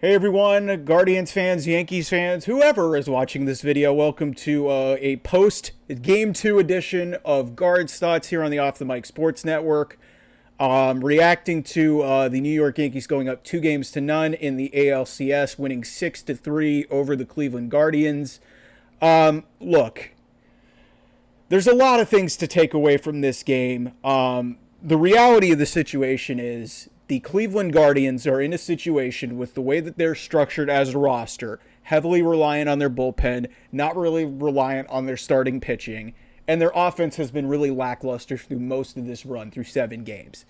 Hey everyone, Guardians fans, Yankees fans, whoever is watching this video, welcome to a post-Game 2 edition of Guards Thoughts here on the Off the Mic Sports Network. Reacting to the New York Yankees going up 2-0 in the ALCS, winning 6-3 over the Cleveland Guardians. Look, there's a lot of things to take away from this game. The reality of the situation is the Cleveland Guardians are in a situation with the way that they're structured as a roster, heavily reliant on their bullpen, not really reliant on their starting pitching, and their offense has been really lackluster through most of this run, through 7 games.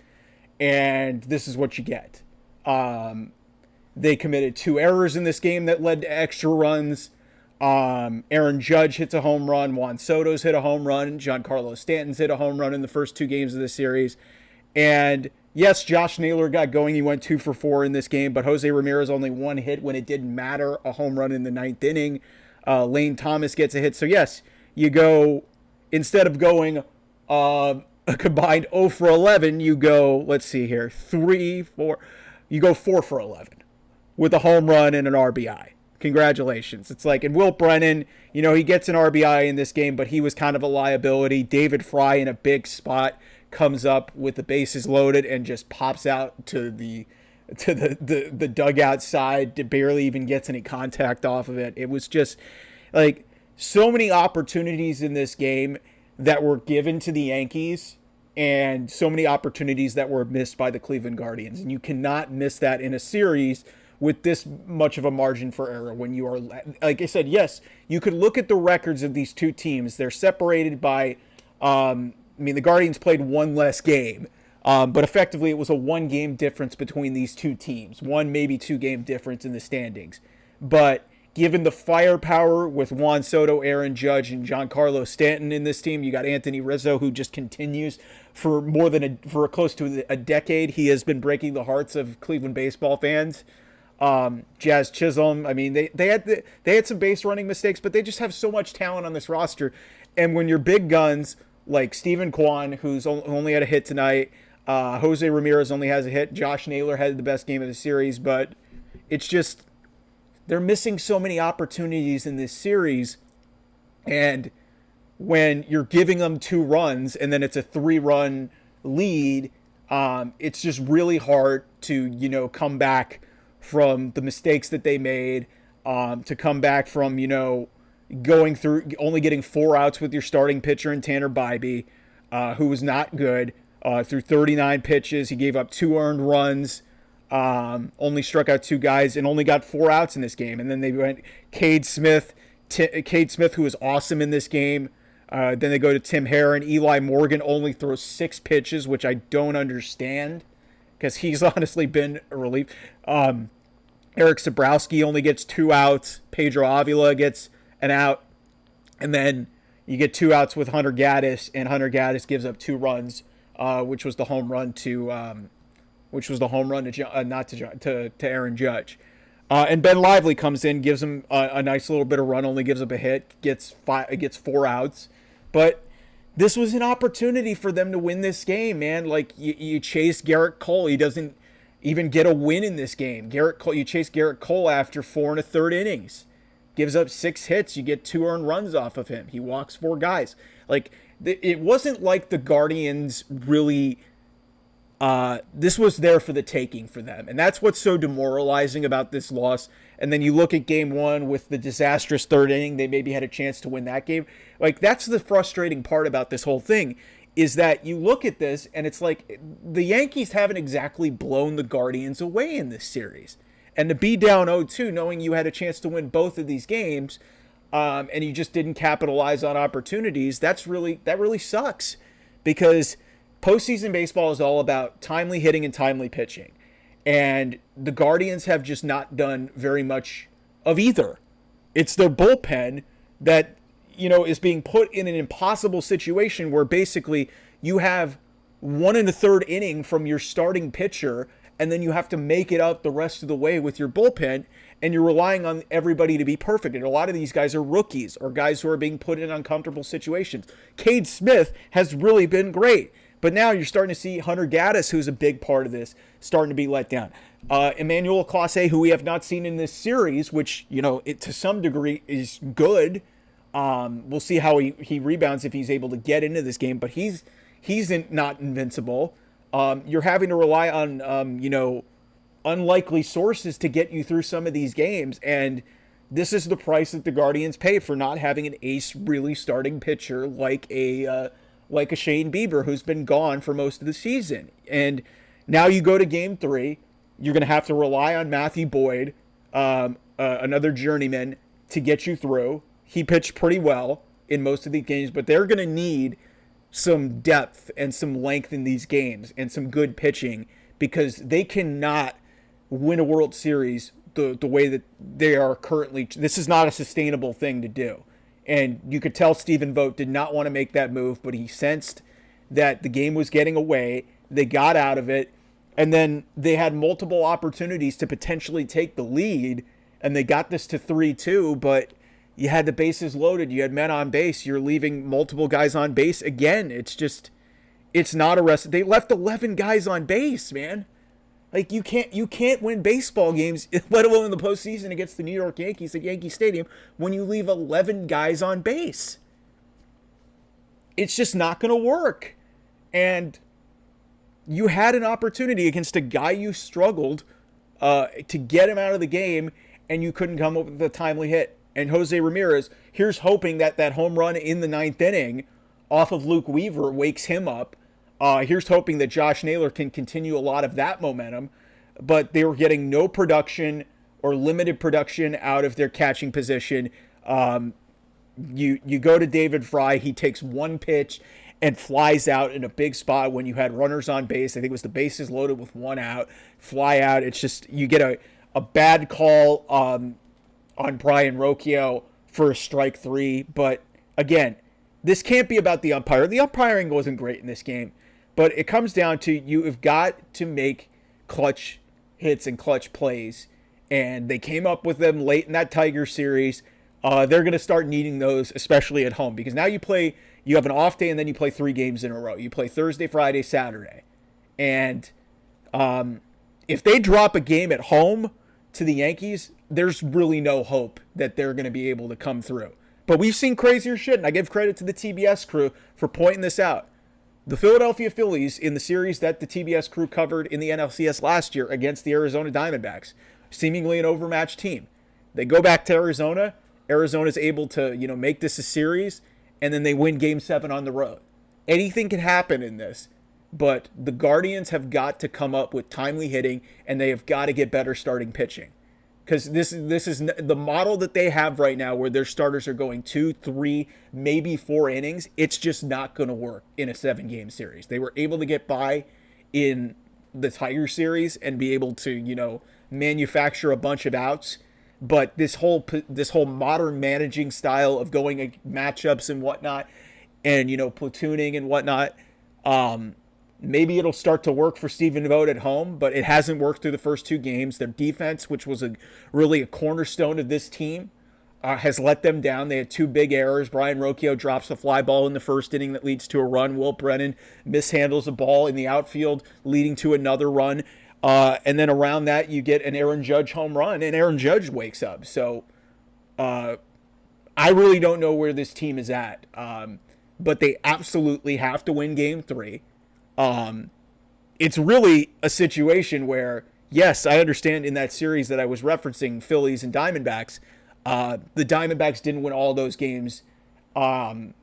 And this is what you get. They committed 2 errors in this game that led to extra runs. Aaron Judge hits a home run. Juan Soto's hit a home run. Giancarlo Stanton's hit a home run in the first 2 games of the series. And yes, Josh Naylor got going. He went 2 for 4 in this game, but Jose Ramirez only 1 hit when it didn't matter, a home run in the 9th inning. Lane Thomas gets a hit. So yes, you go, instead of going a combined 0 for 11, you go, let's see here, 3, 4, you go 4 for 11 with a home run and an RBI. Congratulations. It's like, and Wilt Brennan, you know, he gets an RBI in this game, but he was kind of a liability. David Fry in a big spot comes up with the bases loaded and just pops out to the dugout side, barely even gets any contact off of it. It was just like so many opportunities in this game that were given to the Yankees and so many opportunities that were missed by the Cleveland Guardians. And you cannot miss that in a series with this much of a margin for error when you are, like I said, yes, you could look at the records of these two teams. They're separated by, the Guardians played 1 less game, but effectively it was a 1-game difference between these two teams. 1, maybe 2-game difference in the standings. But given the firepower with Juan Soto, Aaron Judge, and Giancarlo Stanton in this team, you got Anthony Rizzo, who just continues for for close to a decade. He has been breaking the hearts of Cleveland baseball fans. Jazz Chisholm, they had some base running mistakes, but they just have so much talent on this roster. And when your big guns like Steven Kwan, who's only had a hit tonight, Jose Ramirez only has a hit, Josh Naylor had the best game of the series, but it's just they're missing so many opportunities in this series. And when you're giving them 2 runs and then it's a 3-run lead, it's just really hard to, come back from the mistakes that they made, to come back from, going through only getting 4 outs with your starting pitcher in Tanner Bybee, who was not good, through 39 pitches. He gave up 2 earned runs, only struck out 2 guys, and only got 4 outs in this game. And then they went Cade Smith, who was awesome in this game. Then they go to Tim Herron. Eli Morgan only throws 6 pitches, which I don't understand because he's honestly been a relief. Eric Sabrowski only gets 2 outs. Pedro Avila gets an out. And then you get 2 outs with Hunter Gaddis, and Hunter Gaddis gives up 2 runs, which was the home run to Aaron Judge. And Ben Lively comes in, gives him a nice little bit of run, only gives up a hit, gets 4 outs. But this was an opportunity for them to win this game, man. Like, you chase Garrett Cole. He doesn't even get a win in this game. You chase Garrett Cole after 4 1/3 innings. Gives up 6 hits. You get 2 earned runs off of him. He walks 4 guys. Like, it wasn't like the Guardians really... this was there for the taking for them. And that's what's so demoralizing about this loss. And then you look at game 1 with the disastrous 3rd inning. They maybe had a chance to win that game. Like, that's the frustrating part about this whole thing, is that you look at this and it's like the Yankees haven't exactly blown the Guardians away in this series. And to be down 0-2, knowing you had a chance to win both of these games, and you just didn't capitalize on opportunities, that really sucks. Because postseason baseball is all about timely hitting and timely pitching. And the Guardians have just not done very much of either. It's their bullpen that, is being put in an impossible situation where basically you have 1 1/3 inning from your starting pitcher, and then you have to make it up the rest of the way with your bullpen, and you're relying on everybody to be perfect. And a lot of these guys are rookies or guys who are being put in uncomfortable situations. Cade Smith has really been great, But now you're starting to see Hunter Gaddis, who's a big part of this, starting to be let down. Emmanuel Clase, who we have not seen in this series, which, to some degree is good. We'll see how he rebounds if he's able to get into this game, but he's not invincible. You're having to rely on, unlikely sources to get you through some of these games, and this is the price that the Guardians pay for not having an ace really starting pitcher like a Shane Bieber, who's been gone for most of the season. And now you go to Game 3, you're going to have to rely on Matthew Boyd, another journeyman, to get you through. He pitched pretty well in most of the games, but they're going to need some depth and some length in these games and some good pitching, because they cannot win a World Series the way that they are currently. This is not a sustainable thing to do. And you could tell Stephen Vogt did not want to make that move, but he sensed that the game was getting away. They got out of it, and then they had multiple opportunities to potentially take the lead, and they got this to 3-2, but you had the bases loaded. You had men on base. You're leaving multiple guys on base again. It's not a rest. They left 11 guys on base, man. Like, you can't win baseball games, let alone in the postseason against the New York Yankees at Yankee Stadium, when you leave 11 guys on base. It's just not going to work. And you had an opportunity against a guy you struggled to get him out of the game, and you couldn't come up with a timely hit. And Jose Ramirez, here's hoping that home run in the 9th inning off of Luke Weaver wakes him up. Here's hoping that Josh Naylor can continue a lot of that momentum, but they were getting no production or limited production out of their catching position. You go to David Fry, he takes one pitch and flies out in a big spot when you had runners on base. I think it was the bases loaded with one out, fly out. It's just, you get a bad call on Brian Rocchio for a strike 3. But again, this can't be about the umpire. The umpiring wasn't great in this game. But it comes down to, you have got to make clutch hits and clutch plays. And they came up with them late in that Tiger series. They're going to start needing those, especially at home. Because now you have an off day and then you play 3 games in a row. You play Thursday, Friday, Saturday. And if they drop a game at home to the Yankees, there's really no hope that they're going to be able to come through. But we've seen crazier shit, and I give credit to the TBS crew for pointing this out. The Philadelphia Phillies, in the series that the TBS crew covered in the NLCS last year against the Arizona Diamondbacks, seemingly an overmatched team. They go back to Arizona. Arizona's able to, make this a series, and then they win Game 7 on the road. Anything can happen in this, but the Guardians have got to come up with timely hitting, and they have got to get better starting pitching. Because this is the model that they have right now, where their starters are going 2, 3, maybe 4 innings. It's just not going to work in a 7-game series. They were able to get by in the Tiger series and be able to, manufacture a bunch of outs. But this whole modern managing style of going matchups and whatnot, and platooning and whatnot, maybe it'll start to work for Stephen Vogt at home, but it hasn't worked through the first 2 games. Their defense, which was really a cornerstone of this team, has let them down. They had 2 big errors. Brian Rocchio drops a fly ball in the first inning that leads to a run. Will Brennan mishandles a ball in the outfield, leading to another run. And then around that, you get an Aaron Judge home run, and Aaron Judge wakes up. So I really don't know where this team is at. But they absolutely have to win Game 3. It's really a situation where, yes, I understand in that series that I was referencing, Phillies and Diamondbacks, the Diamondbacks didn't win all those games, in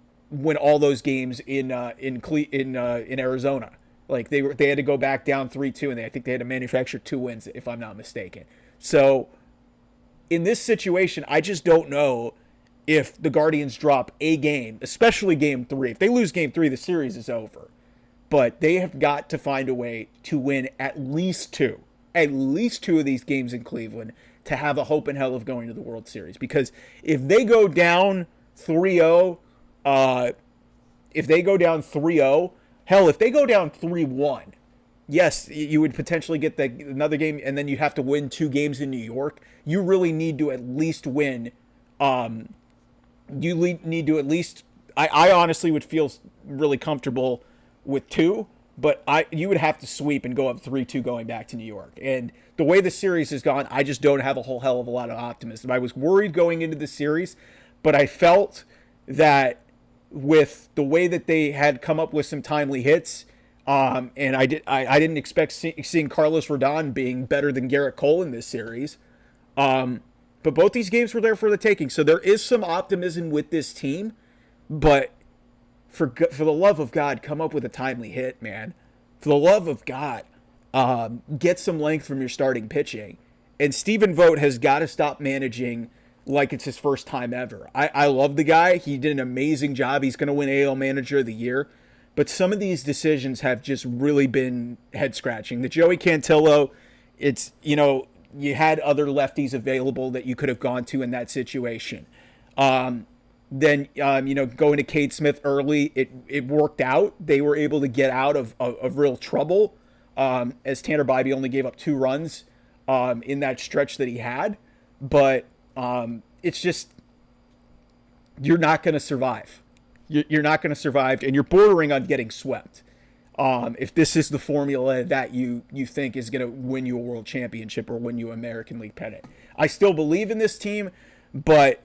Arizona. Like they had to go back down 3-2, and I think they had to manufacture 2 wins, if I'm not mistaken. So in this situation, I just don't know if the Guardians drop a game, especially Game 3. If they lose Game 3, the series is over. But they have got to find a way to win at least 2 of these games in Cleveland to have a hope in hell of going to the World Series. Because if they go down 3-0, if they go down 3-1, yes, you would potentially get another game, and then you have to win 2 games in New York. You really need to at least win. I honestly would feel really comfortable with 2, but you would have to sweep and go up 3-2 going back to New York. And the way the series has gone, I just don't have a whole hell of a lot of optimism. I was worried going into the series, but I felt that with the way that they had come up with some timely hits, and I didn't expect seeing Carlos Rodon being better than Garrett Cole in this series. But both these games were there for the taking. So there is some optimism with this team, but for the love of God, come up with a timely hit, man. For the love of God, get some length from your starting pitching. And Stephen Vogt has got to stop managing like it's his first time ever. I love the guy. He did an amazing job. He's going to win AL Manager of the Year. But some of these decisions have just really been head-scratching. The Joey Cantillo, it's, you had other lefties available that you could have gone to in that situation. Then, going to Cade Smith early, it worked out. They were able to get out of real trouble, as Tanner Bybee only gave up 2 runs in that stretch that he had. But it's just, you're not going to survive. You're not going to survive, and you're bordering on getting swept. If this is the formula that you think is going to win you a world championship or win you an American League pennant. I still believe in this team, but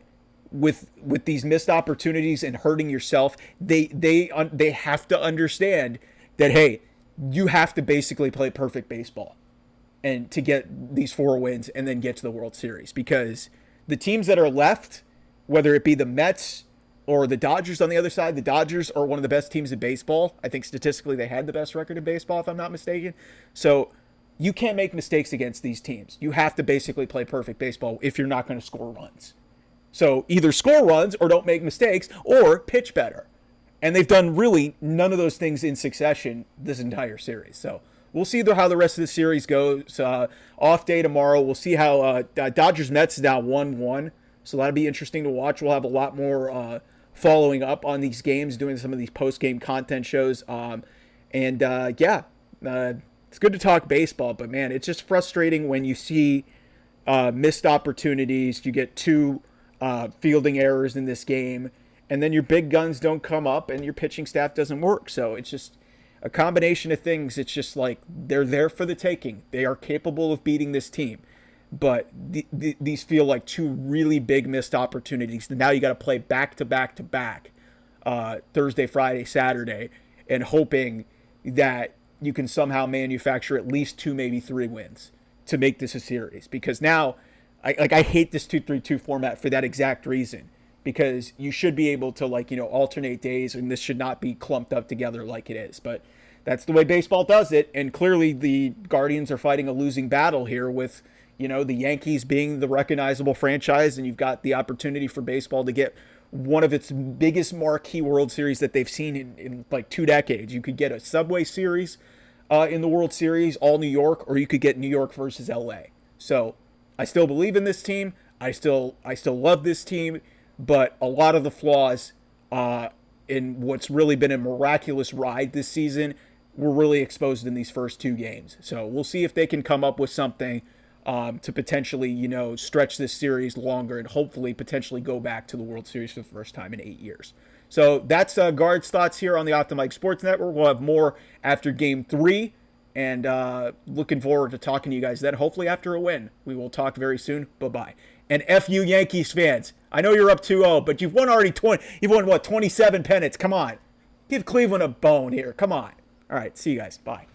with these missed opportunities and hurting yourself, they have to understand that, hey, you have to basically play perfect baseball and to get these 4 wins and then get to the World Series, because the teams that are left, whether it be the Mets or the Dodgers on the other side, the Dodgers are one of the best teams in baseball. I think statistically they had the best record in baseball, if I'm not mistaken. So you can't make mistakes against these teams. You have to basically play perfect baseball if you're not going to score runs. So either score runs or don't make mistakes or pitch better. And they've done really none of those things in succession this entire series. So we'll see how the rest of the series goes. Off day tomorrow. We'll see how Dodgers-Mets is now 1-1. So that'll be interesting to watch. We'll have a lot more following up on these games, doing some of these post-game content shows. It's good to talk baseball, but, man, it's just frustrating when you see missed opportunities. You get 2 fielding errors in this game, and then your big guns don't come up and your pitching staff doesn't work. So it's just a combination of things. It's just like they're there for the taking. They are capable of beating this team. But these feel like 2 really big missed opportunities. Now you got to play back to back to back, Thursday, Friday, Saturday, and hoping that you can somehow manufacture at least 2, maybe 3 wins to make this a series. Because now, I hate this 2-3-2 format for that exact reason. Because you should be able to alternate days, and this should not be clumped up together like it is. But that's the way baseball does it. And clearly the Guardians are fighting a losing battle here with the Yankees being the recognizable franchise, and you've got the opportunity for baseball to get one of its biggest marquee World Series that they've seen in like 2 decades. You could get a Subway Series in the World Series, all New York, or you could get New York versus LA. So I still believe in this team. I still love this team, but a lot of the flaws in what's really been a miraculous ride this season were really exposed in these first 2 games. So we'll see if they can come up with something to potentially, stretch this series longer and hopefully potentially go back to the World Series for the first time in 8 years. So that's Guard's thoughts here on the Off the Mic Sports Network. We'll have more after Game 3, and looking forward to talking to you guys then, hopefully after a win. We will talk very soon. Bye-bye. And F you Yankees fans. I know you're up 2-0, but you've won already 20. You've won, 27 pennants? Come on. Give Cleveland a bone here. Come on. All right, see you guys. Bye.